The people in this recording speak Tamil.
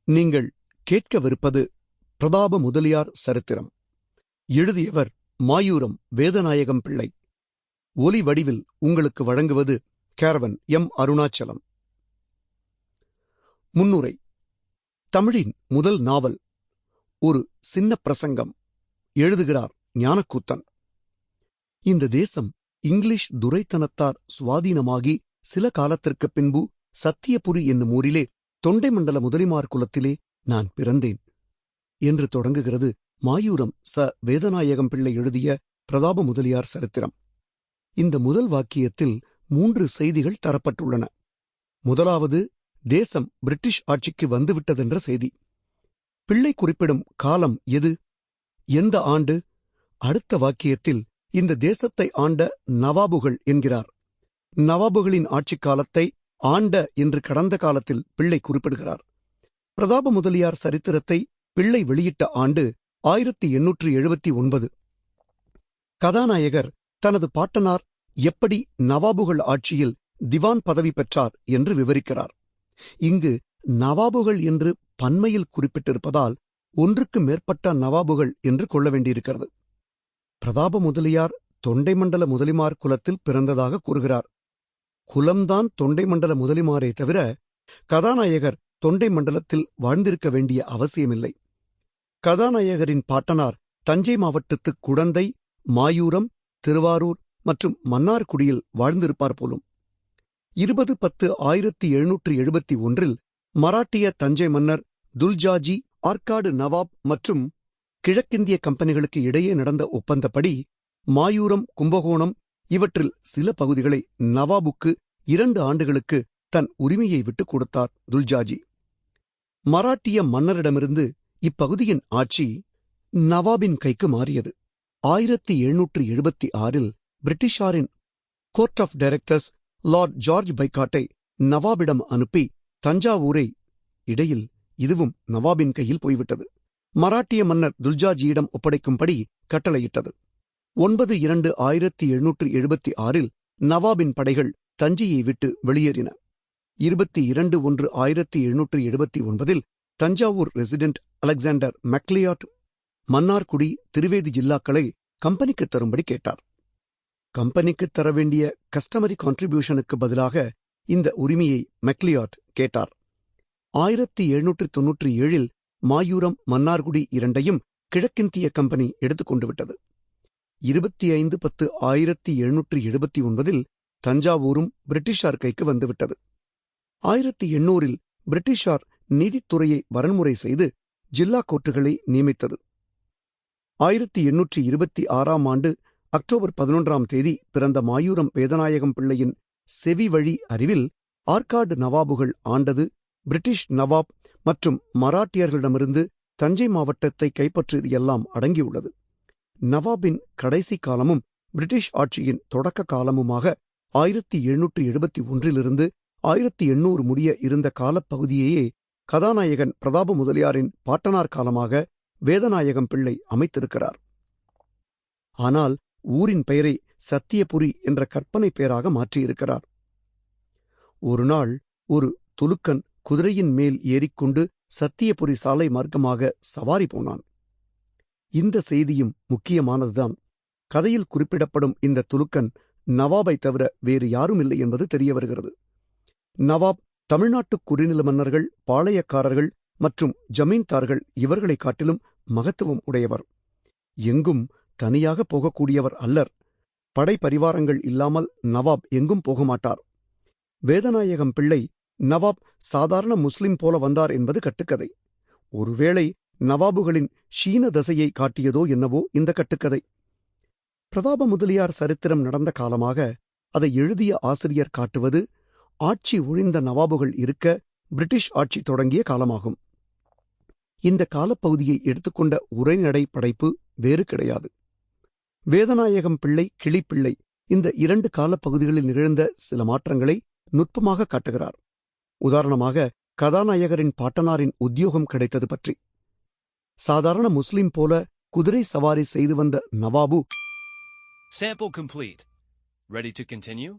நீங்கள் கேட்கவிருப்பது பிரதாப முதலியார் சரித்திரம். எழுதியவர் மாயூரம் வேதநாயகம் பிள்ளை. ஒலி வடிவில் உங்களுக்கு வழங்குவது கேரவன் எம். அருணாச்சலம். முன்னுரை. தமிழின் முதல் நாவல். ஒரு சின்ன பிரசங்கம். எழுதுகிறார் ஞானக்கூத்தன். இந்த தேசம் இங்கிலீஷ் துரைத்தனத்தார் சுவாதீனமாகி சில காலத்திற்குப் பின்பு சத்தியபுரி என்னும் ஊரிலே தொண்டைமண்டல முதலிமார் குலத்திலே நான் பிறந்தேன் என்று தொடங்குகிறது மாயூரம் ச. வேதநாயகம் பிள்ளை எழுதிய பிரதாப முதலியார் சரித்திரம். இந்த முதல் வாக்கியத்தில் 3 செய்திகள் தரப்பட்டுள்ளன. முதலாவது, தேசம் பிரிட்டிஷ் ஆட்சிக்கு வந்துவிட்டதென்ற செய்தி. பிள்ளை குறிப்பிடும் காலம் எது, எந்த ஆண்டு? அடுத்த வாக்கியத்தில் இந்த தேசத்தை ஆண்ட நவாபுகள் என்கிறார். நவாபுகளின் ஆட்சிக் காலத்தை ஆண்ட என்று கடந்த காலத்தில் பிள்ளை குறிப்பிடுகிறார். பிரதாப முதலியார் சரித்திரத்தை பிள்ளை வெளியிட்ட ஆண்டு 1879. கதாநாயகர் தனது பாட்டனார் எப்படி நவாபுகள் ஆட்சியில் திவான் பதவி பெற்றார் என்று விவரிக்கிறார். இங்கு நவாபுகள் என்று பன்மையில் குறிப்பிட்டிருப்பதால் ஒன்றுக்கு மேற்பட்ட நவாபுகள் என்று கொள்ள வேண்டியிருக்கிறது. பிரதாப முதலியார் தொண்டைமண்டல முதலிமார் குலத்தில் பிறந்ததாக கூறுகிறார். குலம்தான் தொண்டைமண்டல முதலிமாரே தவிர கதாநாயகர் தொண்டை மண்டலத்தில் வாழ்ந்திருக்க வேண்டிய அவசியமில்லை. கதாநாயகரின் பாட்டனார் தஞ்சை மாவட்டத்து குடந்தை, மாயூரம், திருவாரூர் மற்றும் மன்னார்குடியில் வாழ்ந்திருப்பார் போலும். 20-10-1771 மராட்டிய தஞ்சை மன்னர் துல்ஜாஜி, ஆற்காடு நவாப் மற்றும் கிழக்கிந்திய கம்பெனிகளுக்கு இடையே நடந்த ஒப்பந்தப்படி மாயூரம், கும்பகோணம் இவற்றில் சில பகுதிகளை நவாபுக்கு 2 ஆண்டுகளுக்கு தன் உரிமையை விட்டுக் கொடுத்தார் துல்ஜாஜி. மராட்டிய மன்னரிடமிருந்து இப்பகுதியின் ஆட்சி நவாபின் கைக்கு மாறியது. 1776 பிரிட்டிஷாரின் court of directors lord George பைகாட்டை நவாபிடம் அனுப்பி தஞ்சாவூரை, இடையில் இதுவும் நவாபின் கையில் போய்விட்டது, மராட்டிய மன்னர் துல்ஜாஜியிடம் ஒப்படைக்கும்படி கட்டளையிட்டது. 9/2/1776 நவாபின் படைகள் தஞ்சையை விட்டு வெளியேறின. 22/1/1779 Thanjavur resident Alexander McLeod Mannargudi, Thiruvedi ஜில்லாக்களை கம்பெனிக்கு தரும்படி கேட்டார். கம்பெனிக்கு தர வேண்டிய கஸ்டமரி கான்ட்ரிபியூஷனுக்கு பதிலாக இந்த உரிமையை மெக்லியாட் கேட்டார். 1797 மாயூரம், மன்னார்குடி இரண்டையும் கிழக்கிந்திய கம்பெனி எடுத்துக்கொண்டு விட்டது. 25/10/1779 தஞ்சாவூரும் பிரிட்டிஷார் கைக்கு வந்துவிட்டது. 1800 பிரிட்டிஷார் நீதித்துறையை வரன்முறை செய்து ஜில்லா கோர்ட்டுகளை நியமித்தது. 1826 அக்டோபர் 11 பிறந்த மாயூரம் வேதநாயகம் பிள்ளையின் செவி வழி அறிவில் ஆற்காடு நவாபுகள் ஆண்டது பிரிட்டிஷ் நவாப் மற்றும் மராட்டியர்களிடமிருந்து தஞ்சை மாவட்டத்தை கைப்பற்றியது எல்லாம் அடங்கியுள்ளது. நவாபின் கடைசி காலமும் பிரிட்டிஷ் ஆட்சியின் தொடக்க காலமுமாக 1771 1800 முடிய இருந்த காலப்பகுதியையே கதாநாயகன் பிரதாப முதலியாரின் பாட்டனார் காலமாக வேதநாயகம் பிள்ளை அமைத்திருக்கிறார். ஆனால் ஊரின் பெயரை சத்தியபுரி என்ற கற்பனை பெயராக மாற்றியிருக்கிறார். ஒருநாள் ஒரு துலுக்கன் குதிரையின் மேல் ஏறிக்கொண்டு சத்தியபுரி சாலை மார்க்கமாக சவாரி போனான். இந்த செய்தியும் முக்கியமானதுதான். கதையில் குறிப்பிடப்படும் இந்த துலுக்கன் நவாபை தவிர வேறு யாரும் இல்லை என்பது தெரிய வருகிறது. நவாப் தமிழ்நாட்டு குறுநில மன்னர்கள், பாளையக்காரர்கள் மற்றும் ஜமீன்தார்கள் இவர்களை காட்டிலும் மகத்துவம் உடையவர். எங்கும் தனியாக போகக்கூடியவர் அல்லர். படை பரிவாரங்கள் இல்லாமல் நவாப் எங்கும் போகமாட்டார். வேதநாயகம் பிள்ளை நவாப் சாதாரண முஸ்லிம் போல வந்தார் என்பது கட்டுக்கதை. ஒருவேளை நவாபுகளின் ஷீன தசையை காட்டியதோ என்னவோ இந்த கட்டுக்கதை. பிரதாப முதலியார் சரித்திரம் நடந்த காலமாக அதை எழுதிய ஆசிரியர் காட்டுவது ஆட்சி ஒழிந்த நவாபுகள் இருக்க பிரிட்டிஷ் ஆட்சி தொடங்கிய காலமாகும். இந்த காலப்பகுதியை எடுத்துக்கொண்ட உரைநடை படைப்பு வேறு கிடையாது. வேதநாயகம் பிள்ளை, கிளிப்பிள்ளை இந்த 2 காலப்பகுதிகளில் நிகழ்ந்த சில மாற்றங்களை நுட்பமாக காட்டுகிறார். உதாரணமாக, கதாநாயகரின் பாட்டனாரின் உத்தியோகம் கிடைத்தது பற்றி. சாதாரண முஸ்லிம் போல குதிரை சவாரி செய்து வந்த nawab Sample complete. Ready to continue?